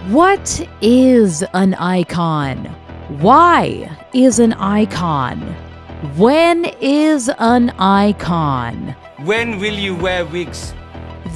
What is an icon? Why is an icon? When is an icon? When will you wear wigs?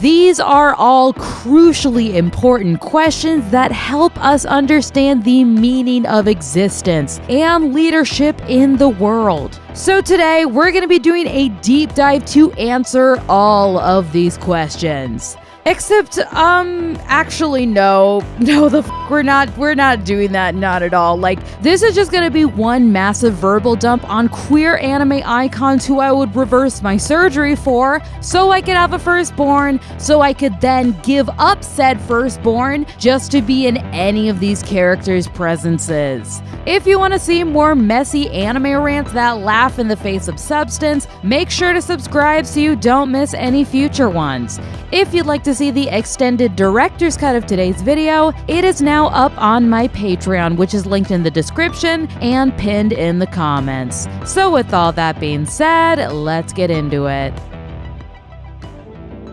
These are all crucially important questions that help us understand the meaning of existence and leadership in the world. So today, we're going to be doing a deep dive to answer all of these questions. Except, actually, no, we're not doing that, not at all. Like, this is just gonna be one massive verbal dump on queer anime icons who I would reverse my surgery for, so I could have a firstborn, so I could then give up said firstborn just to be in any of these characters' presences. If you want to see more messy anime rants that laugh in the face of substance, make sure to subscribe so you don't miss any future ones. If you'd like to see the extended director's cut of today's video, it is now up on my Patreon, which is linked in the description and pinned in the comments. So with all that being said, let's get into it.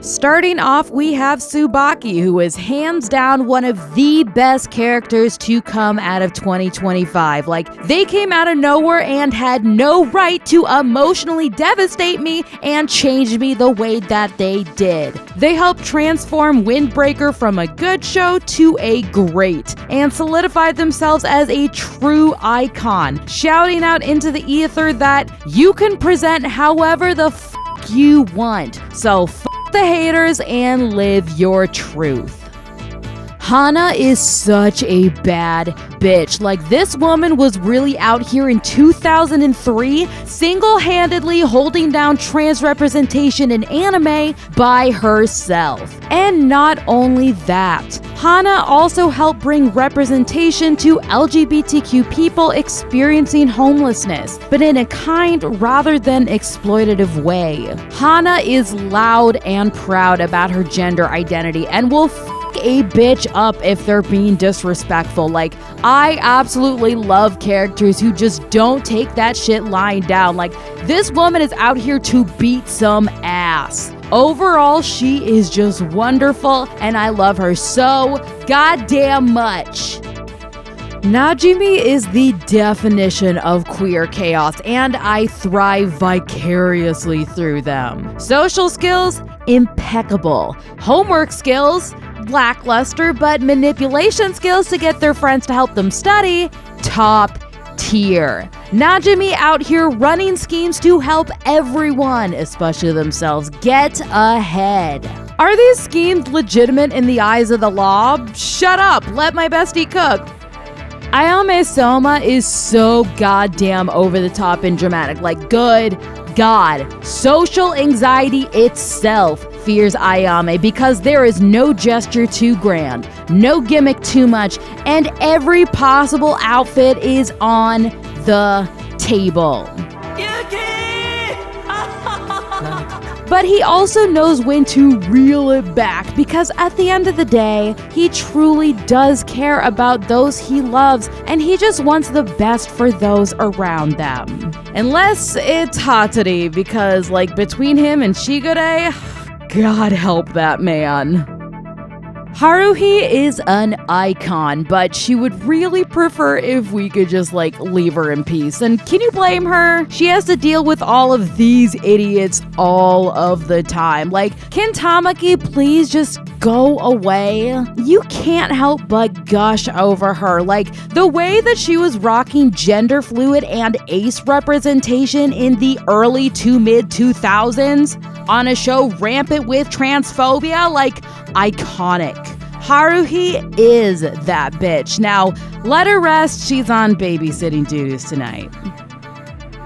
Starting off, we have Tsubaki, who is hands down one of the best characters to come out of 2025. Like, they came out of nowhere and had no right to emotionally devastate me and change me the way that they did. They helped transform Windbreaker from a good show to a great, and solidified themselves as a true icon, shouting out into the ether that you can present however the f*** you want. So the haters and live your truth. Hana is such a bad bitch. Like, this woman was really out here in 2003, single-handedly holding down trans representation in anime by herself. And not only that, Hana also helped bring representation to LGBTQ people experiencing homelessness, but in a kind rather than exploitative way. Hana is loud and proud about her gender identity and will a bitch up if they're being disrespectful. Like, I absolutely love characters who just don't take that shit lying down. Like, this woman is out here to beat some ass. Overall, she is just wonderful, and I love her so goddamn much. Najimi is the definition of queer chaos, and I thrive vicariously through them. Social skills, impeccable. Homework skills, lackluster, but manipulation skills to get their friends to help them study, top tier. Najimi out here running schemes to help everyone, especially themselves, get ahead. Are these schemes legitimate in the eyes of the law? Shut up, let my bestie cook. Ayame Soma is so goddamn over the top and dramatic. Like, good God, social anxiety itself fears Ayame because there is no gesture too grand, no gimmick too much, and every possible outfit is on the table. But he also knows when to reel it back, because at the end of the day, he truly does care about those he loves, and he just wants the best for those around them. Unless it's Hatori, because, like, between him and Shigure, God help that man. Haruhi is an icon, but she would really prefer if we could just, like, leave her in peace. And can you blame her? She has to deal with all of these idiots all of the time. Like, can Tamaki please just go away? You can't help but gush over her. Like, the way that she was rocking gender fluid and ace representation in the early to mid 2000s on a show rampant with transphobia, like, iconic. Haruhi is that bitch. Now, let her rest, she's on babysitting duties tonight.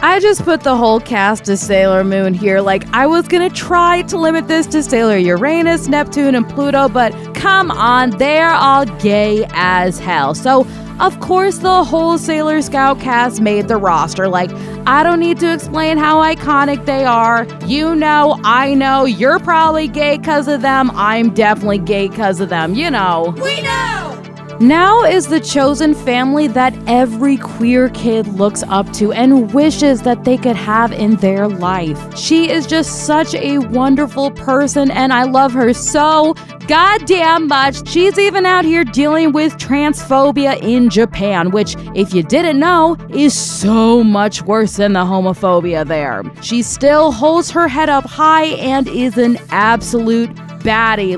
I just put the whole cast of Sailor Moon here. Like, I was gonna try to limit this to Sailor Uranus, Neptune, and Pluto, but come on, they're all gay as hell. So, of course, the whole Sailor Scout cast made the roster. Like, I don't need to explain how iconic they are. You know, I know, you're probably gay because of them. I'm definitely gay because of them, you know. We know! Now is the chosen family that every queer kid looks up to and wishes that they could have in their life. She is just such a wonderful person, and I love her so goddamn much. She's even out here dealing with transphobia in Japan, which, if you didn't know, is so much worse than the homophobia there. She still holds her head up high and is an absolute baddie.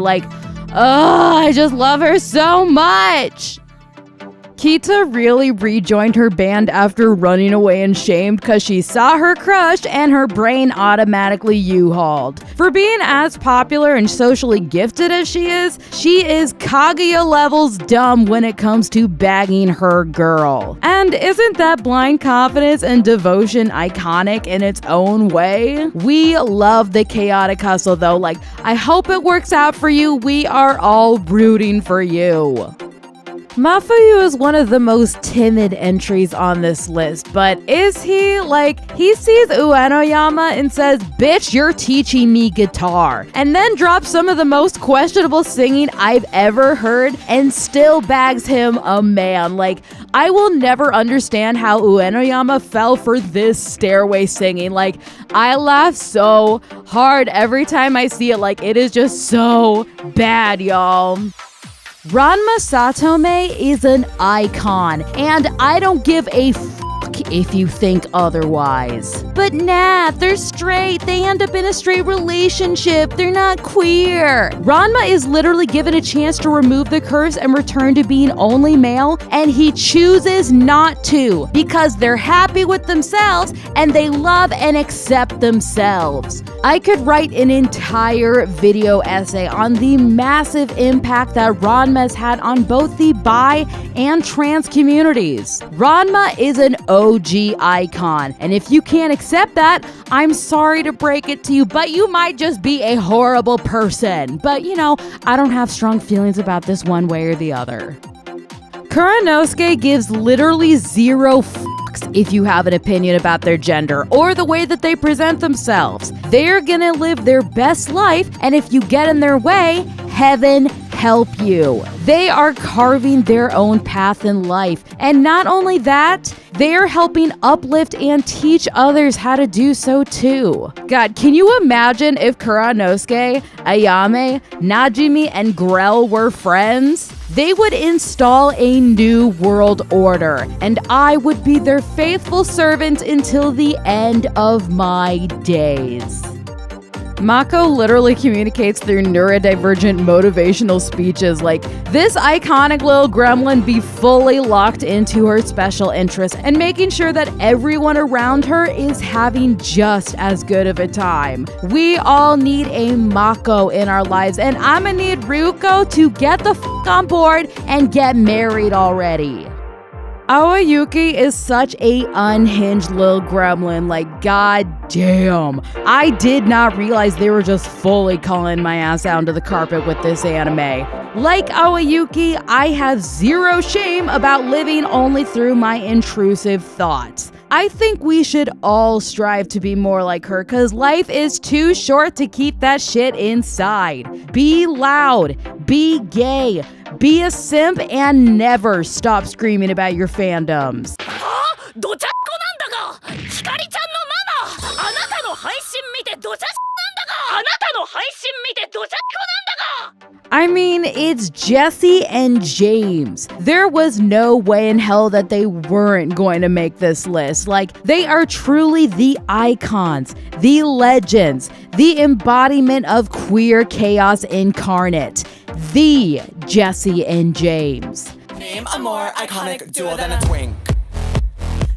I just love her so much. Kita really rejoined her band after running away in shame because she saw her crush and her brain automatically U-hauled. For being as popular and socially gifted as she is Kaguya levels dumb when it comes to bagging her girl. And isn't that blind confidence and devotion iconic in its own way? We love the chaotic hustle though. I hope it works out for you. We are all rooting for you. Mafuyu is one of the most timid entries on this list, but is he? He sees Uenoyama and says, "Bitch, you're teaching me guitar," and then drops some of the most questionable singing I've ever heard and still bags him a man. I will never understand how Uenoyama fell for this stairway singing. I laugh so hard every time I see it. It is just so bad, y'all. Ranma Satome is an icon, and I don't give a if you think otherwise. But nah, they're straight. They end up in a straight relationship. They're not queer. Ranma is literally given a chance to remove the curse and return to being only male, and he chooses not to because they're happy with themselves and they love and accept themselves. I could write an entire video essay on the massive impact that Ranma's had on both the bi and trans communities. Ranma is an OG icon, and if you can't accept that, I'm sorry to break it to you, but you might just be a horrible person. But I don't have strong feelings about this one way or the other. Kuranosuke gives literally zero fucks if you have an opinion about their gender or the way that they present themselves. They're gonna live their best life, and if you get in their way, heaven help you. They are carving their own path in life. And not only that, they're helping uplift and teach others how to do so too. God, can you imagine if Kuranosuke, Ayame, Najimi, and Grell were friends? They would install a new world order, and I would be their faithful servant until the end of my days. Mako literally communicates through neurodivergent motivational speeches. This iconic little gremlin be fully locked into her special interests and making sure that everyone around her is having just as good of a time. We all need a Mako in our lives, and I'ma need Ryuko to get the f*** on board and get married already. Aoyuki is such a unhinged little gremlin. God damn. I did not realize they were just fully calling my ass out onto the carpet with this anime. Like Aoyuki, I have zero shame about living only through my intrusive thoughts. I think we should all strive to be more like her, cause life is too short to keep that shit inside. Be loud, be gay, be a simp, and never stop screaming about your fandoms. I mean, it's Jesse and James. There was no way in hell that they weren't going to make this list. They are truly the icons, the legends, the embodiment of queer chaos incarnate. The Jesse and James. Name a more iconic duo than a twink.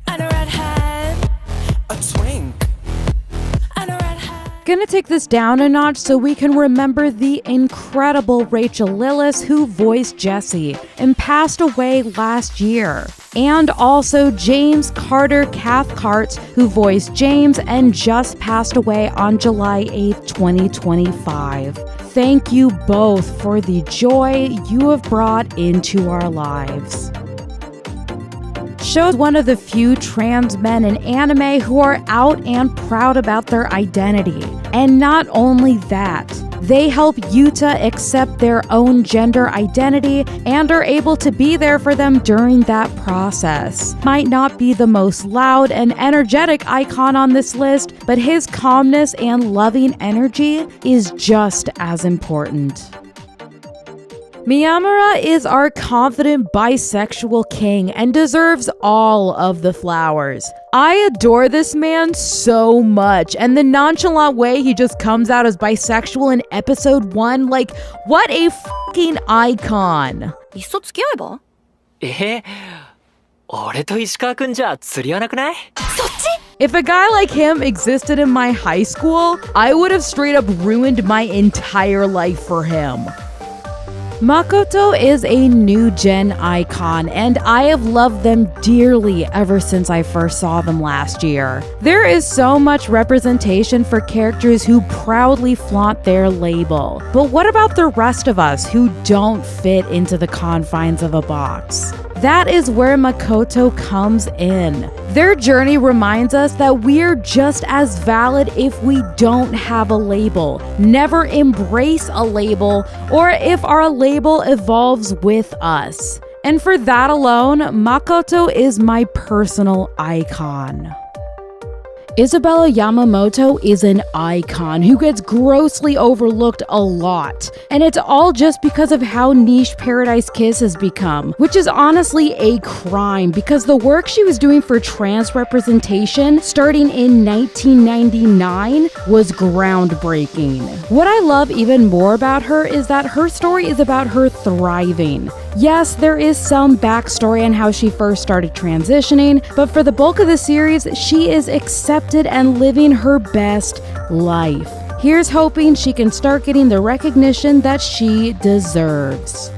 And a redhead. A twink. And a redhead. Gonna take this down a notch so we can remember the incredible Rachel Lillis who voiced Jessie and passed away last year. And also James Carter Cathcart who voiced James and just passed away on July 8th, 2025. Thank you both for the joy you have brought into our lives. Shows one of the few trans men in anime who are out and proud about their identity. And not only that, they help Yuta accept their own gender identity and are able to be there for them during that process. Might not be the most loud and energetic icon on this list, but his calmness and loving energy is just as important. Miyamura is our confident bisexual king and deserves all of the flowers. I adore this man so much, and the nonchalant way he just comes out as bisexual in episode 1, like, what a fucking icon. いっそ付き合えば？俺と石川くんじゃ釣り合わなくない？ If a guy like him existed in my high school, I would have straight up ruined my entire life for him. Makoto is a new gen icon, and I have loved them dearly ever since I first saw them last year. There is so much representation for characters who proudly flaunt their label. But what about the rest of us who don't fit into the confines of a box? That is where Makoto comes in. Their journey reminds us that we're just as valid if we don't have a label, never embrace a label, or if our label evolves with us. And for that alone, Makoto is my personal icon. Isabella Yamamoto is an icon who gets grossly overlooked a lot, and it's all just because of how niche Paradise Kiss has become, which is honestly a crime because the work she was doing for trans representation starting in 1999 was groundbreaking. What I love even more about her is that her story is about her thriving. Yes, there is some backstory on how she first started transitioning, but for the bulk of the series, she is accepted and living her best life. Here's hoping she can start getting the recognition that she deserves.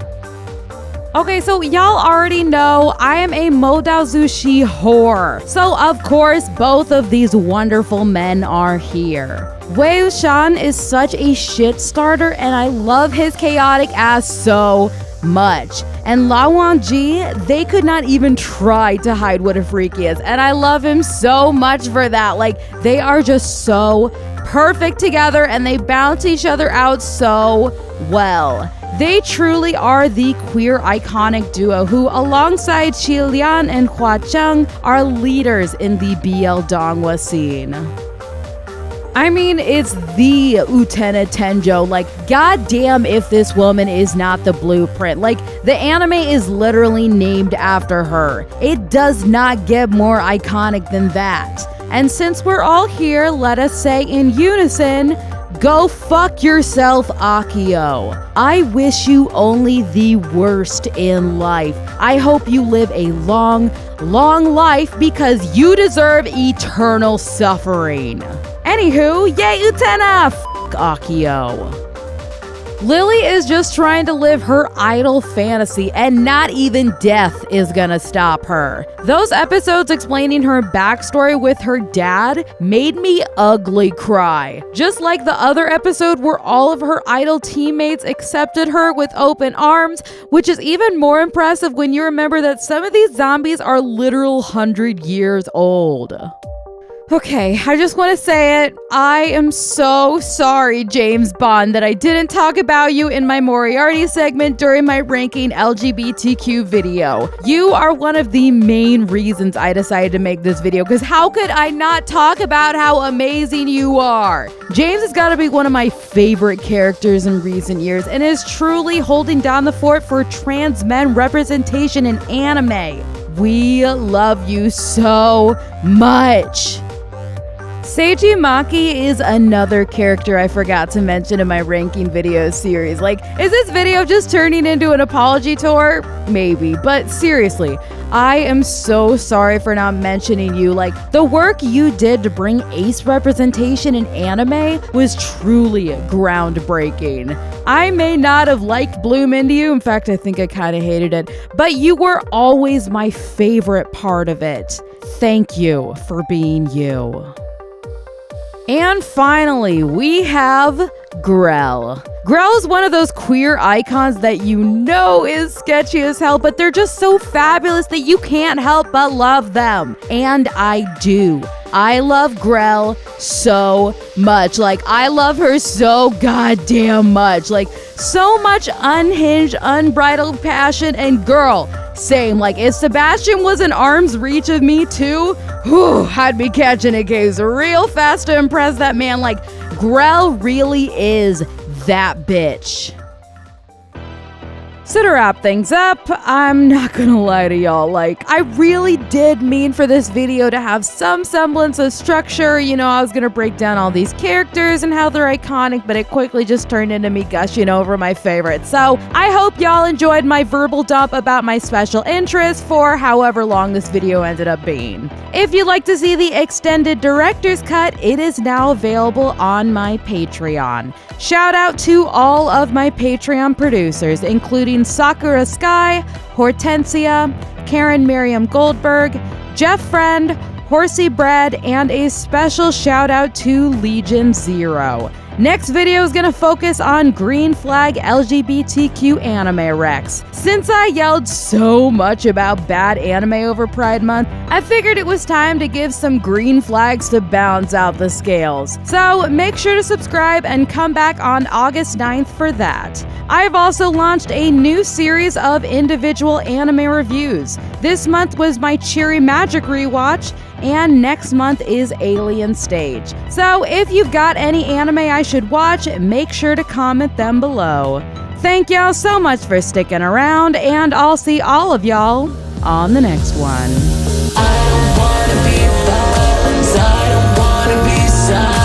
Okay, so y'all already know I am a Modao-zushi whore. So of course, both of these wonderful men are here. Wei Wuxian is such a shit starter, and I love his chaotic ass so much. And Lao Wangji, they could not even try to hide what a freak he is, and I love him so much for that. Like, they are just so perfect together and they balance each other out so well. They truly are the queer iconic duo who, alongside Qi Lian and Hua Cheng, are leaders in the BL Dongwa scene. I mean, it's the Utena Tenjo. Like, goddamn if this woman is not the blueprint. Like, the anime is literally named after her. It does not get more iconic than that. And since we're all here, let us say in unison, go fuck yourself, Akio. I wish you only the worst in life. I hope you live a long, long life because you deserve eternal suffering. Anywho, yay Utena! F*** Akio. Lily is just trying to live her idol fantasy, and not even death is gonna stop her. Those episodes explaining her backstory with her dad made me ugly cry. Just like the other episode where all of her idol teammates accepted her with open arms, which is even more impressive when you remember that some of these zombies are literal 100 years old. Okay, I just want to say it. I am so sorry, James Bond, that I didn't talk about you in my Moriarty segment during my ranking LGBTQ video. You are one of the main reasons I decided to make this video, because how could I not talk about how amazing you are? James has got to be one of my favorite characters in recent years and is truly holding down the fort for trans men representation in anime. We love you so much. Seiji Maki is another character I forgot to mention in my ranking videos series. Like, is this video just turning into an apology tour? Maybe, but seriously, I am so sorry for not mentioning you. Like, the work you did to bring ace representation in anime was truly groundbreaking. I may not have liked Bloom into you, in fact, I think I kind of hated it, but you were always my favorite part of it. Thank you for being you. And finally, we have Grell. Grell is one of those queer icons that you know is sketchy as hell, but they're just so fabulous that you can't help but love them. And I do. I love Grell so much. Like, I love her so goddamn much. Like, so much unhinged, unbridled passion, and girl, same. Like, if Sebastian was in arm's reach of me too, whew, I'd be catching a case real fast to impress that man. Like, Grell really is that bitch. So to wrap things up, I'm not gonna lie to y'all, like, I really did mean for this video to have some semblance of structure. You know, I was gonna break down all these characters and how they're iconic, but it quickly just turned into me gushing over my favorites. So I hope y'all enjoyed my verbal dump about my special interest for however long this video ended up being. If you'd like to see the extended director's cut, it is now available on my Patreon. Shout out to all of my Patreon producers, including Sakura Sky, Hortensia, Karen Miriam Goldberg, Jeff Friend, Horsey Bread, and a special shout out to Legion Zero. Next video is gonna focus on green flag LGBTQ anime recs. Since I yelled so much about bad anime over Pride Month, I figured it was time to give some green flags to balance out the scales. So make sure to subscribe and come back on August 9th for that. I've also launched a new series of individual anime reviews. This month was my Cheery Magic rewatch, and next month is Alien Stage. So if you've got any anime I should watch, make sure to comment them below. Thank y'all so much for sticking around, and I'll see all of y'all on the next one. I don't wanna be violent, I don't wanna be silent.